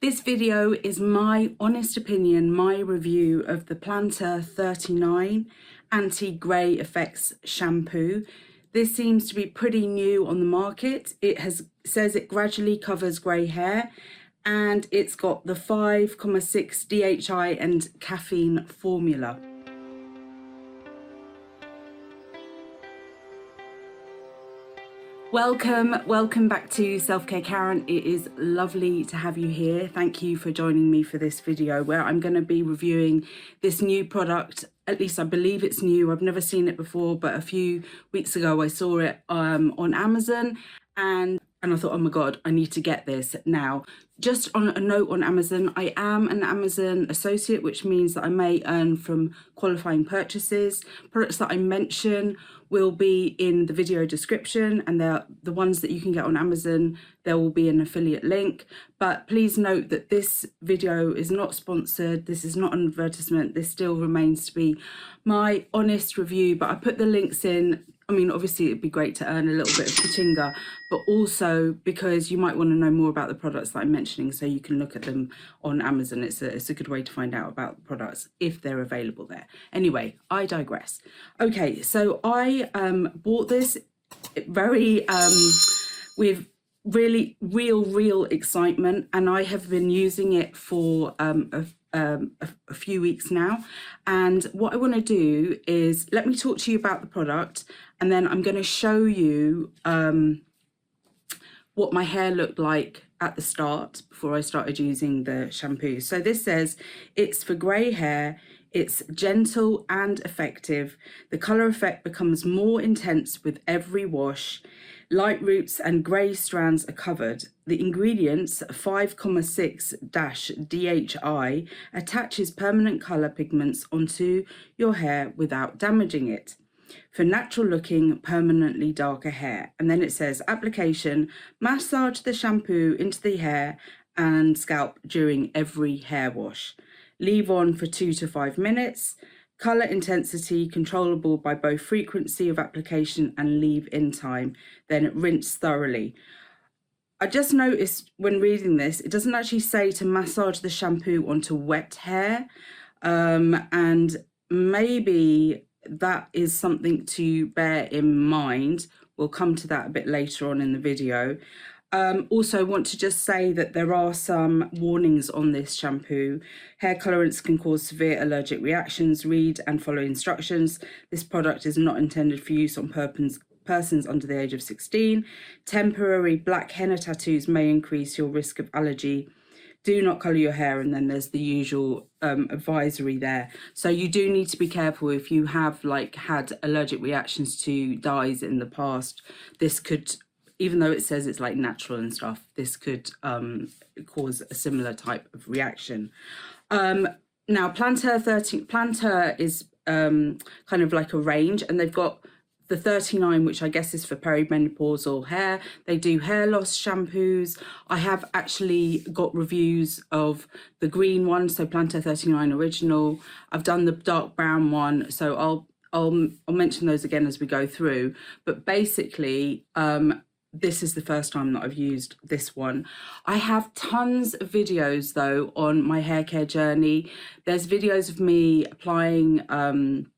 This video is my honest opinion, my review of the Plantur 39 Anti-Grey Effect Shampoo. This seems to be pretty new on the market. It says it gradually covers grey hair, and it's got the 5,6 DHI and caffeine formula. Welcome back to Selfcare Karen. It is lovely to have you here. Thank you for joining me for this video where I'm going to be reviewing this new product. At least I believe it's new. I've never seen it before, but a few weeks ago I saw it on Amazon and I thought, oh my God, I need to get this now. Just on a note on Amazon, I am an Amazon associate, which means that I may earn from qualifying purchases. Products that I mention will be in the video description, and they're the ones that you can get on Amazon. There will be an affiliate link, but please note that this video is not sponsored. This is not an advertisement. This still remains to be my honest review, but I put the links in. I mean, obviously it'd be great to earn a little bit of kachinga, but also because you might want to know more about the products that I'm mentioning, so you can look at them on Amazon. It's a good way to find out about the products if they're available there. Anyway, I digress. Okay, so I bought this very with really real excitement, and I have been using it for a few weeks now. And what I want to do is let me talk to you about the product, and then I'm going to show you what my hair looked like at the start before I started using the shampoo. So this says it's for grey hair. It's gentle and effective. The colour effect becomes more intense with every wash. Light roots and grey strands are covered. The ingredients 5,6 DHI attaches permanent colour pigments onto your hair without damaging it, for natural looking, permanently darker hair. And then it says application, massage the shampoo into the hair and scalp during every hair wash. Leave on for 2 to 5 minutes. Colour intensity controllable by both frequency of application and leave-in time. Then rinse thoroughly. I just noticed when reading this, it doesn't actually say to massage the shampoo onto wet hair. And maybe that is something to bear in mind. We'll come to that a bit later on in the video. Also want to just say that there are some warnings on this shampoo. Hair colorants can cause severe allergic reactions. Read and follow instructions. This product is not intended for use on persons under the age of 16. Temporary black henna tattoos may increase your risk of allergy. Do not colour your hair, and then there's the usual advisory there. So you do need to be careful if you have had allergic reactions to dyes in the past. This could, even though it says it's natural and stuff, this could cause a similar type of reaction. Now, Plantur is kind of like a range, and they've got the 39, which I guess is for perimenopausal hair. They do hair loss shampoos. I have actually got reviews of the green one, so Plantur 39 original. I've done the dark brown one, so I'll mention those again as we go through. But basically, this is the first time that I've used this one. I have tons of videos though on my hair care journey. There's videos of me applying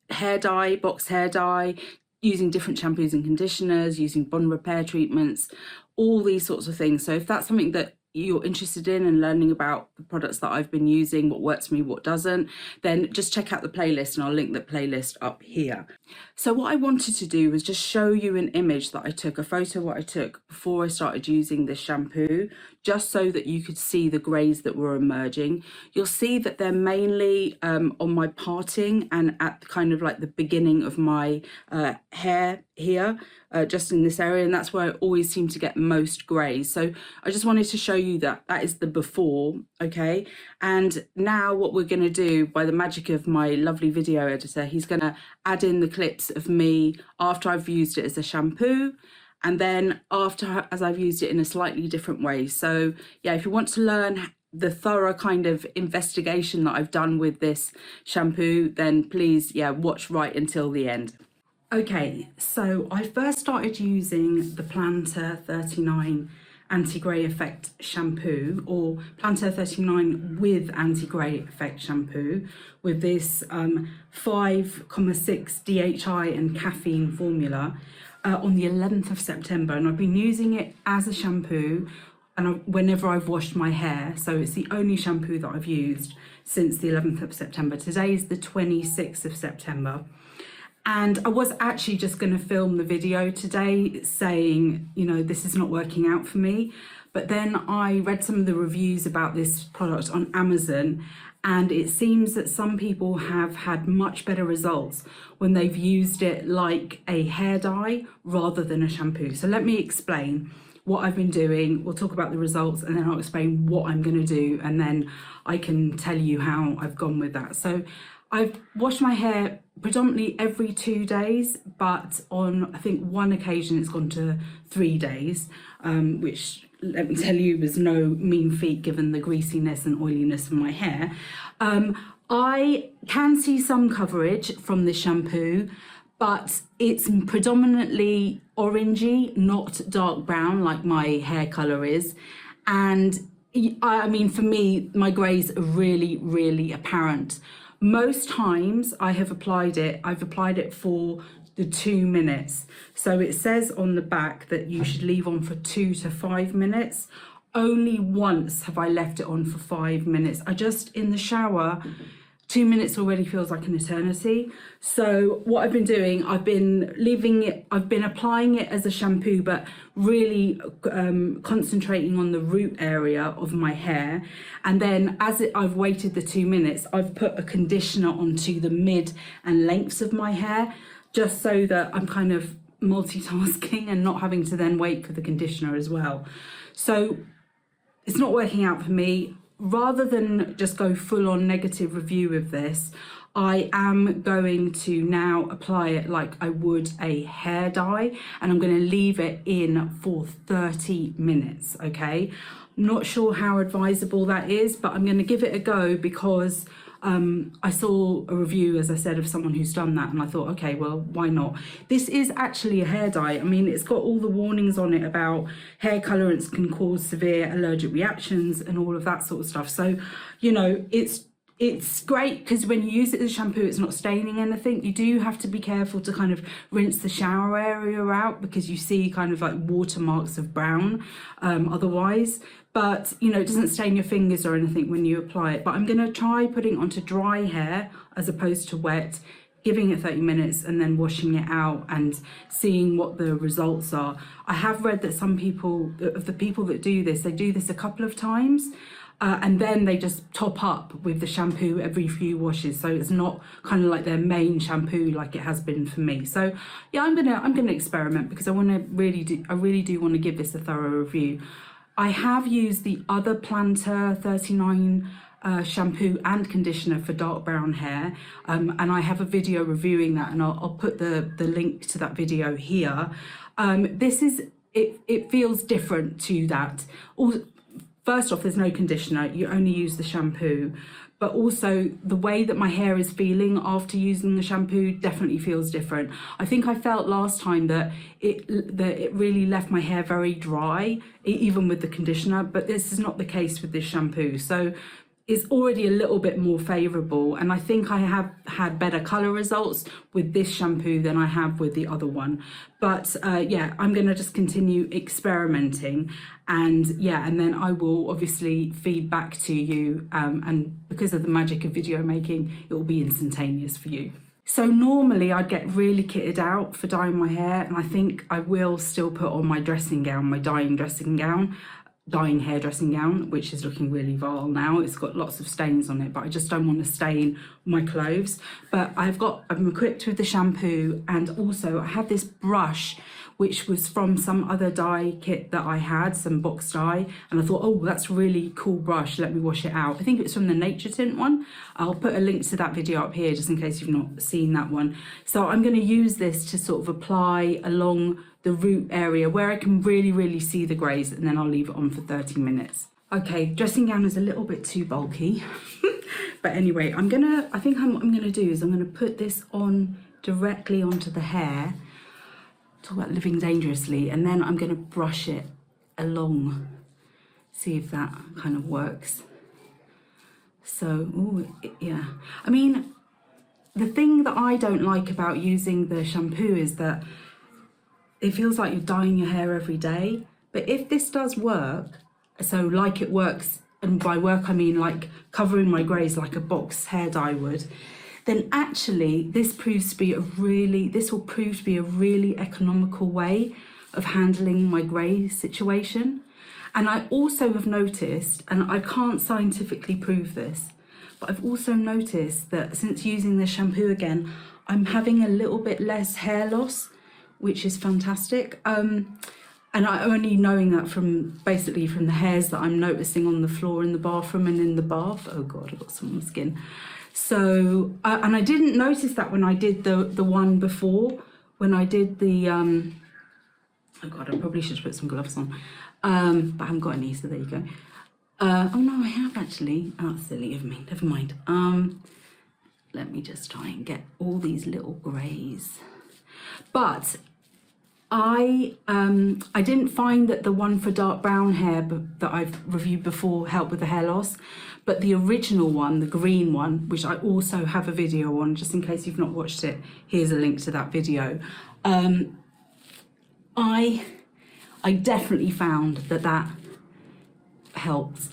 hair dye, box hair dye, using different shampoos and conditioners, using bond repair treatments, all these sorts of things. So if that's something that you're interested in and learning about the products that I've been using, what works for me, what doesn't, then just check out the playlist, and I'll link the playlist up here. So what I wanted to do was just show you an image that I took, a photo what I took before I started using this shampoo, just so that you could see the greys that were emerging. You'll see that they're mainly on my parting and at kind of the beginning of my hair here, just in this area, and that's where I always seem to get most greys. So I just wanted to show you that is the before, okay? And now what we're going to do, by the magic of my lovely video editor, he's going to add in the clips of me after I've used it as a shampoo, and then after as I've used it in a slightly different way. So yeah, if you want to learn the thorough kind of investigation that I've done with this shampoo, then please, yeah, watch right until the end. Okay, so I first started using the Plantur 39 Anti-Grey Effect Shampoo, or Plantur 39 with Anti-Grey Effect Shampoo, with this 5,6 DHI and caffeine formula on the 11th of September. And I've been using it as a shampoo whenever I've washed my hair. So it's the only shampoo that I've used since the 11th of September. Today is the 26th of September. And I was actually just going to film the video today saying, you know, this is not working out for me. But then I read some of the reviews about this product on Amazon, and it seems that some people have had much better results when they've used it like a hair dye rather than a shampoo. So let me explain what I've been doing. We'll talk about the results, and then I'll explain what I'm going to do, and then I can tell you how I've gone with that. So I've washed my hair predominantly every 2 days, but on I think one occasion it's gone to 3 days, which, let me tell you, was no mean feat given the greasiness and oiliness of my hair. I can see some coverage from this shampoo, but it's predominantly orangey, not dark brown like my hair colour is. And I mean, for me, my greys are really, really apparent. Most times I've applied it for the 2 minutes. So it says on the back that you should leave on for 2 to 5 minutes. Only once have I left it on for 5 minutes. I just, in the shower, 2 minutes already feels like an eternity. So what I've been doing, I've been applying it as a shampoo, but really concentrating on the root area of my hair. And then I've waited the 2 minutes, I've put a conditioner onto the mid and lengths of my hair, just so that I'm kind of multitasking and not having to then wait for the conditioner as well. So it's not working out for me. Rather than just go full on negative review of this, I am going to now apply it like I would a hair dye, and I'm going to leave it in for 30 minutes, okay? Not sure how advisable that is, but I'm going to give it a go because I saw a review, as I said, of someone who's done that, and I thought, okay, well, why not? This is actually a hair dye. I mean, it's got all the warnings on it about hair colorants can cause severe allergic reactions and all of that sort of stuff. So, you know, it's great because when you use it as a shampoo, it's not staining anything. You do have to be careful to kind of rinse the shower area out because you see kind of like watermarks of brown otherwise. But, you know, it doesn't stain your fingers or anything when you apply it. But I'm going to try putting it onto dry hair as opposed to wet, giving it 30 minutes and then washing it out and seeing what the results are. I have read that some people, of the people that do this, they do this a couple of times. And then they just top up with the shampoo every few washes, so it's not kind of like their main shampoo like it has been for me. So yeah, I'm gonna experiment because I really do want to give this a thorough review. I have used the other Plantur 39 shampoo and conditioner for dark brown hair, and I have a video reviewing that, and I'll put the link to that video here. It feels different to that. First off, there's no conditioner, you only use the shampoo, but also the way that my hair is feeling after using the shampoo definitely feels different. I think I felt last time that it really left my hair very dry, even with the conditioner, but this is not the case with this shampoo. So it's already a little bit more favourable, and I think I have had better colour results with this shampoo than I have with the other one. But yeah, I'm going to just continue experimenting, and yeah, and then I will obviously feed back to you, and because of the magic of video making, it will be instantaneous for you. So normally I'd get really kitted out for dyeing my hair, and I think I will still put on my dressing gown, my dyeing hair dressing gown, which is looking really vile now. It's got lots of stains on it, but I just don't want to stain my clothes. But I'm equipped with the shampoo, and also I have this brush which was from some other dye kit that I had, some box dye, and I thought, oh, that's a really cool brush, let me wash it out. I think it's from the Nature Tint one. I'll put a link to that video up here just in case you've not seen that one. So I'm going to use this to sort of apply along the root area where I can really see the greys, and then I'll leave it on for 30 minutes. Okay, dressing gown is a little bit too bulky. But anyway, I think what I'm gonna do is I'm gonna put this on directly onto the hair. Talk about living dangerously, and then I'm gonna brush it along, see if that kind of works. So, yeah. I mean, the thing that I don't like about using the shampoo is that it feels like you're dyeing your hair every day. But if this does work, so like it works, and by work I mean like covering my greys like a box hair dye would, then actually this will prove to be a really economical way of handling my grey situation. And I also have noticed, and I can't scientifically prove this, but I've also noticed that since using this shampoo again, I'm having a little bit less hair loss, which is fantastic. And I'm only knowing that from basically from the hairs that I'm noticing on the floor in the bathroom and in the bath. Oh God, I've got some on my skin. So, and I didn't notice that when I did the one before, when I did the, oh God, I probably should put some gloves on, but I haven't got any, so there you go. Oh no, I have actually. Oh, that's silly of me, never mind. Let me just try and get all these little greys. But I didn't find that the one for dark brown hair that I've reviewed before helped with the hair loss, but the original one, the green one, which I also have a video on, just in case you've not watched it, here's a link to that video. I definitely found that helps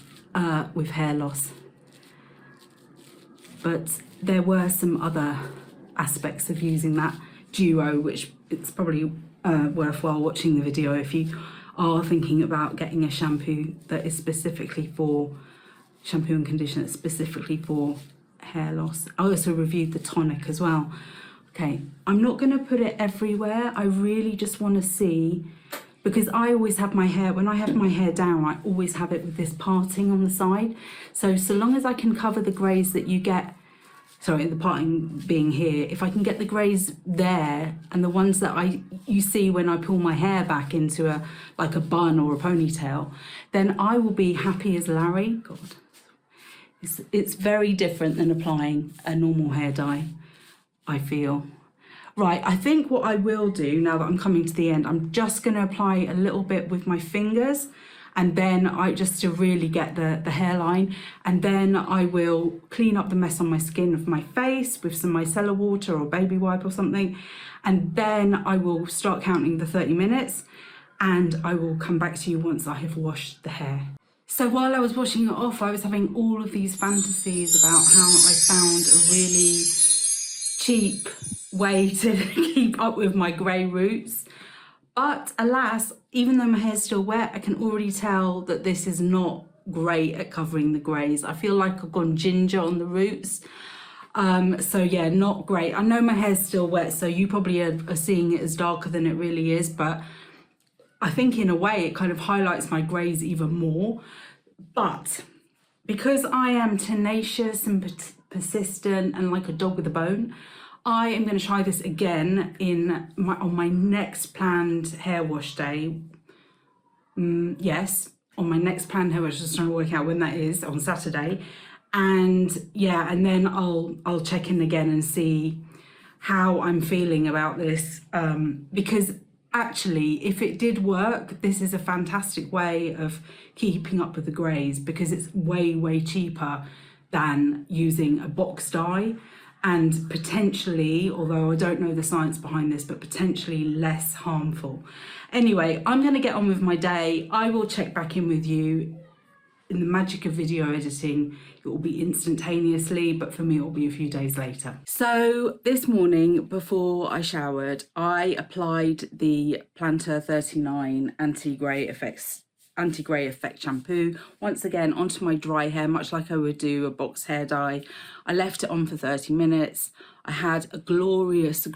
with hair loss, but there were some other aspects of using that duo, which it's probably worthwhile watching the video if you are thinking about getting a shampoo that is specifically for shampoo and conditioner specifically for hair loss. I also reviewed the tonic as well. Okay, I'm not going to put it everywhere. I really just want to see, because I always have my hair, when I have my hair down, I always have it with this parting on the side. So long as I can cover the greys that you get, sorry, the parting being here, if I can get the greys there and the ones that you see when I pull my hair back into like a bun or a ponytail, then I will be happy as Larry. God, it's very different than applying a normal hair dye, I feel. Right, I think what I will do now that I'm coming to the end, I'm just going to apply a little bit with my fingers, and then just to really get the hairline, and then I will clean up the mess on my skin of my face with some micellar water or baby wipe or something, and then I will start counting the 30 minutes, and I will come back to you once I have washed the hair. So while I was washing it off, I was having all of these fantasies about how I found a really cheap way to keep up with my grey roots. But alas, even though my hair's still wet, I can already tell that this is not great at covering the greys. I feel like I've gone ginger on the roots. So yeah, not great. I know my hair's still wet, so you probably are seeing it as darker than it really is, but I think in a way it kind of highlights my greys even more. But because I am tenacious and persistent and like a dog with a bone, I am going to try this again on my next planned hair wash day. Yes, on my next planned hair wash, just trying to work out when that is, on Saturday. And yeah, and then I'll check in again and see how I'm feeling about this, because actually, if it did work, this is a fantastic way of keeping up with the greys, because it's way cheaper than using a box dye, and potentially, although I don't know the science behind this, but potentially less harmful. Anyway, I'm going to get on with my day. I will check back in with you. In the magic of video editing, it will be instantaneously, but for me it will be a few days later. So this morning before I showered, I applied the Plantur 39 Anti-Grey Effect Shampoo once again onto my dry hair, much like I would do a box hair dye. I left it on for 30 minutes. I had a glorious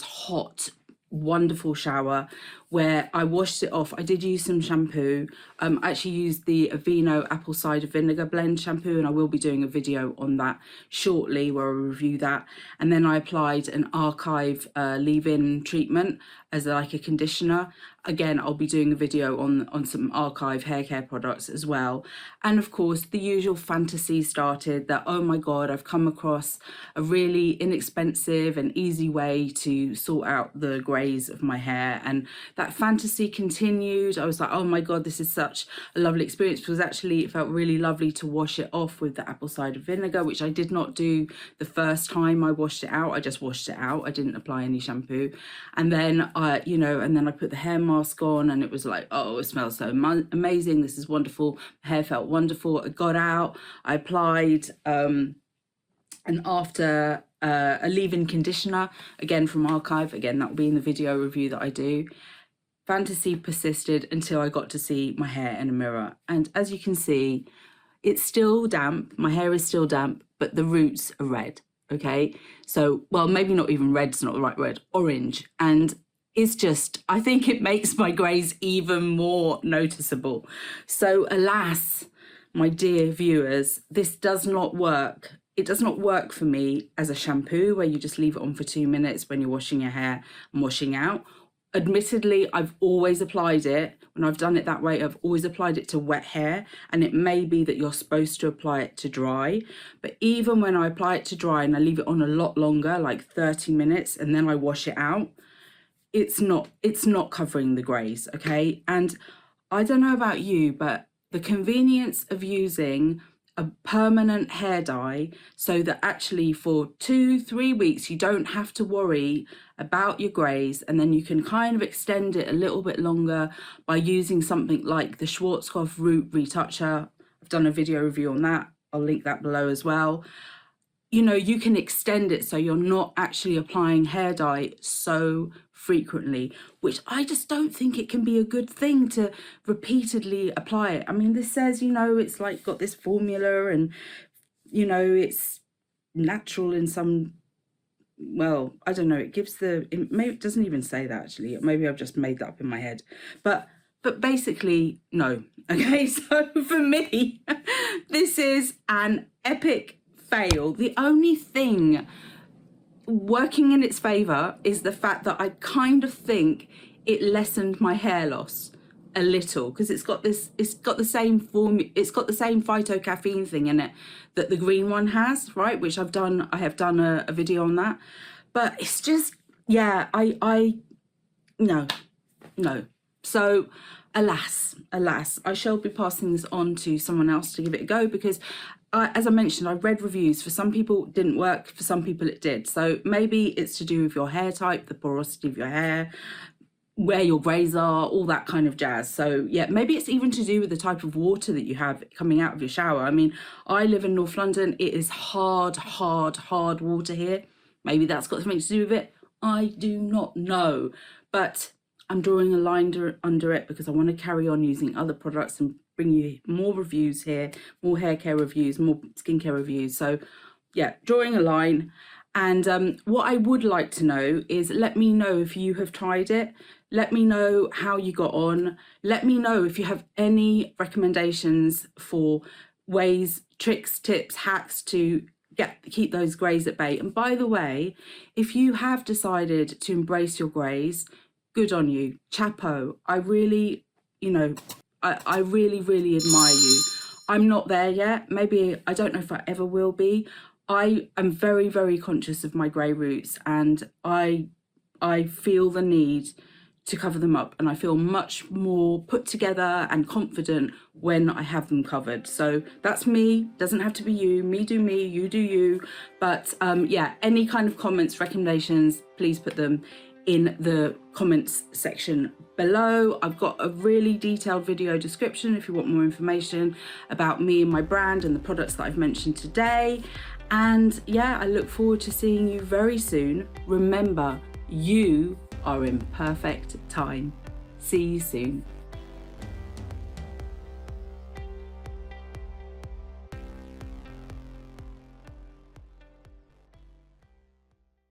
hot wonderful shower where I washed it off. I did use some shampoo. I actually used the Aveeno apple cider vinegar blend shampoo, and I will be doing a video on that shortly where I review that. And then I applied an Arkive leave-in treatment as like a conditioner. Again, I'll be doing a video on some Arkive hair care products as well. And of course, the usual fantasy started that, oh my God, I've come across a really inexpensive and easy way to sort out the greys of my hair. And that fantasy continued. I was like, oh my God, this is such a lovely experience, because actually it felt really lovely to wash it off with the apple cider vinegar, which I did not do the first time I washed it out. I just washed it out. I didn't apply any shampoo. And then you know, and then I put the hair mask on, and it was like, oh, it smells so amazing. This is wonderful. The hair felt wonderful. I got out, I applied and after a leave-in conditioner, again from Arkive, again that will be in the video review that I do. Fantasy persisted until I got to see my hair in a mirror, and as you can see, it's still damp. My hair is still damp, but the roots are red. Okay, so, well, maybe not even red's not the right word, orange, and it's just, I think it makes my greys even more noticeable. So alas, my dear viewers, this does not work. It does not work for me as a shampoo where you just leave it on for 2 minutes when you're washing your hair and washing out. Admittedly, I've always applied it. When I've done it that way, I've always applied it to wet hair, and it may be that you're supposed to apply it to dry. But even when I apply it to dry and I leave it on a lot longer, like 30 minutes, and then I wash it out, it's not covering the greys, okay? And I don't know about you, but the convenience of using a permanent hair dye, so that actually for 2-3 weeks you don't have to worry about your greys, and then you can kind of extend it a little bit longer by using something like the Schwarzkopf Root Retoucher. I've done a video review on that. I'll link that below as well. You know, you can extend it so you're not actually applying hair dye so frequently, which I just don't think it can be a good thing to repeatedly apply it. I mean, this says, you know, it's like got this formula, and, you know, it's natural in some, well, I don't know, it gives the, it doesn't even say that actually. Maybe I've just made that up in my head. But basically, no. Okay, so for me, this is an epic fail. The only thing working in its favor is the fact that I kind of think it lessened my hair loss a little, because it's got the same phyto-caffeine thing in it that the green one has, right? Which I have done a video on that. But it's just, yeah, no. So alas, I shall be passing this on to someone else to give it a go, because as I mentioned, I read reviews. For some people it didn't work, for some people it did. So maybe it's to do with your hair type, the porosity of your hair, where your greys are, all that kind of jazz. So yeah, maybe it's even to do with the type of water that you have coming out of your shower. I mean, I live in North London. It is hard water here. Maybe that's got something to do with it. I do not know. But I'm drawing a line under it because I want to carry on using other products and bring you more reviews here, more hair care reviews, more skincare reviews. So yeah, drawing a line. And what I would like to know is, let me know if you have tried it. Let me know how you got on. Let me know if you have any recommendations for ways, tricks, tips, hacks to keep those greys at bay. And by the way, if you have decided to embrace your greys, good on you. Chapeau. I really, you know, I really admire you. I'm not there yet. Maybe, I don't know if I ever will be. I am very conscious of my grey roots, and I feel the need to cover them up, and I feel much more put together and confident when I have them covered. So that's me. Doesn't have to be you. Me do me, you do you. But yeah, any kind of comments, recommendations, please put them in the comments section below. I've got a really detailed video description if you want more information about me and my brand and the products that I've mentioned today. And yeah, I look forward to seeing you very soon. Remember, you are in perfect time. See you soon.